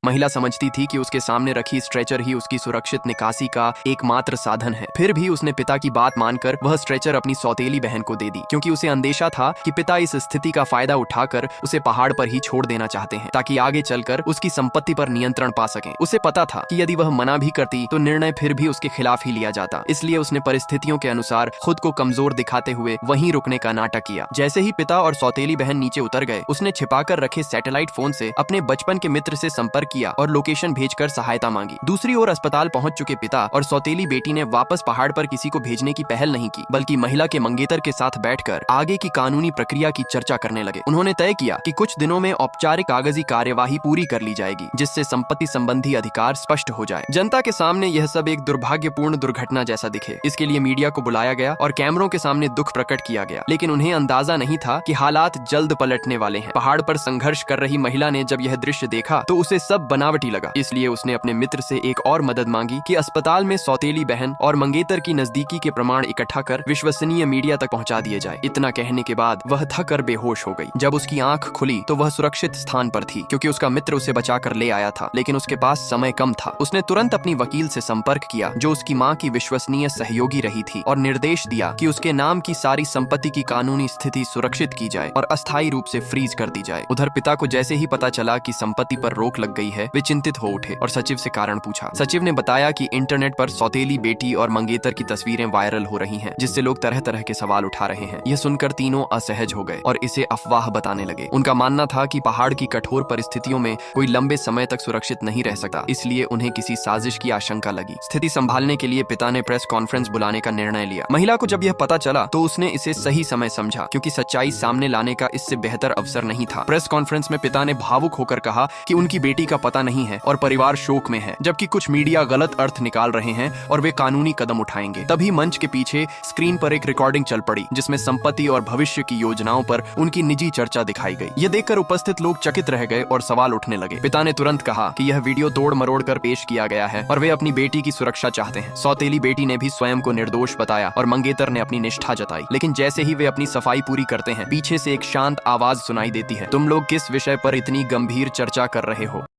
महिला समझती थी कि उसके सामने रखी स्ट्रेचर ही उसकी सुरक्षित निकासी का एकमात्र साधन है। फिर भी उसने पिता की बात मानकर वह स्ट्रेचर अपनी सौतेली बहन को दे दी, क्योंकि उसे अंदेशा था कि पिता इस स्थिति का फायदा उठाकर उसे पहाड़ पर ही छोड़ देना चाहते हैं, ताकि आगे चलकर उसकी संपत्ति पर नियंत्रण पा सकें। उसे पता था कि यदि वह मना भी करती तो निर्णय फिर भी उसके खिलाफ ही लिया जाता, इसलिए उसने परिस्थितियों के अनुसार खुद को कमजोर दिखाते हुए वहीं रुकने का नाटक किया। जैसे ही पिता और सौतेली बहन नीचे उतर गए, उसने छिपाकर रखे सैटेलाइट फोन से अपने बचपन के मित्र से संपर्क किया और लोकेशन भेजकर सहायता मांगी। दूसरी ओर अस्पताल पहुंच चुके पिता और सौतेली बेटी ने वापस पहाड़ पर किसी को भेजने की पहल नहीं की, बल्कि महिला के मंगेतर के साथ बैठकर आगे की कानूनी प्रक्रिया की चर्चा करने लगे। उन्होंने तय किया कि कुछ दिनों में औपचारिक कागजी कार्यवाही पूरी कर ली जाएगी, जिससे संपत्ति संबंधी अधिकार स्पष्ट हो जाए। जनता के सामने यह सब एक दुर्भाग्यपूर्ण दुर्घटना जैसा दिखे, इसके लिए मीडिया को बुलाया गया और कैमरों के सामने दुख प्रकट किया गया। लेकिन उन्हें अंदाजा नहीं था कि हालात जल्द पलटने वाले हैं। पहाड़ पर संघर्ष कर रही महिला ने जब यह दृश्य देखा तो उसे सब बनावटी लगा, इसलिए उसने अपने मित्र से एक और मदद मांगी कि अस्पताल में सौतेली बहन और मंगेतर की नजदीकी के प्रमाण इकट्ठा कर विश्वसनीय मीडिया तक पहुंचा दिए जाए। इतना कहने के बाद वह थक कर बेहोश हो गई। जब उसकी आंख खुली तो वह सुरक्षित स्थान पर थी, क्योंकि उसका मित्र उसे बचाकर ले आया था, लेकिन उसके पास समय कम था। उसने तुरंत अपनी वकील से संपर्क किया, जो उसकी मां की विश्वसनीय सहयोगी रही थी, और निर्देश दिया कि उसके नाम की सारी संपत्ति की कानूनी स्थिति सुरक्षित की जाए और अस्थायी रूप से फ्रीज कर दी जाए। उधर पिता को जैसे ही पता चला कि संपत्ति पर रोक लग गई है, वे चिंतित हो उठे और सचिव से कारण पूछा। सचिव ने बताया कि इंटरनेट पर सौतेली बेटी और मंगेतर की तस्वीरें वायरल हो रही हैं, जिससे लोग तरह तरह के सवाल उठा रहे हैं। यह सुनकर तीनों असहज हो गए और इसे अफवाह बताने लगे। उनका मानना था कि पहाड़ की कठोर परिस्थितियों में कोई लंबे समय तक सुरक्षित नहीं रह सकता, इसलिए उन्हें किसी साजिश की आशंका लगी। स्थिति संभालने के लिए पिता ने प्रेस कॉन्फ्रेंस बुलाने का निर्णय लिया। महिला को जब यह पता चला तो उसने इसे सही समय समझा, क्योंकि सच्चाई सामने लाने का इससे बेहतर अवसर नहीं था। प्रेस कॉन्फ्रेंस में पिता ने भावुक होकर कहा कि उनकी बेटी का पता नहीं है और परिवार शोक में है, जबकि कुछ मीडिया गलत अर्थ निकाल रहे हैं और वे कानूनी कदम उठाएंगे। तभी मंच के पीछे स्क्रीन पर एक रिकॉर्डिंग चल पड़ी, जिसमें संपत्ति और भविष्य की योजनाओं पर उनकी निजी चर्चा दिखाई गई। यह देखकर उपस्थित लोग चकित रह गए और सवाल उठने लगे। पिता ने तुरंत कहा कि यह वीडियो तोड़ मरोड़ कर पेश किया गया है और वे अपनी बेटी की सुरक्षा चाहते हैं। सौतेली बेटी ने भी स्वयं को निर्दोष बताया और मंगेतर ने अपनी निष्ठा जताई। लेकिन जैसे ही वे अपनी सफाई पूरी करते हैं, पीछे से एक शांत आवाज सुनाई देती है, तुम लोग किस विषय पर इतनी गंभीर चर्चा कर रहे हो?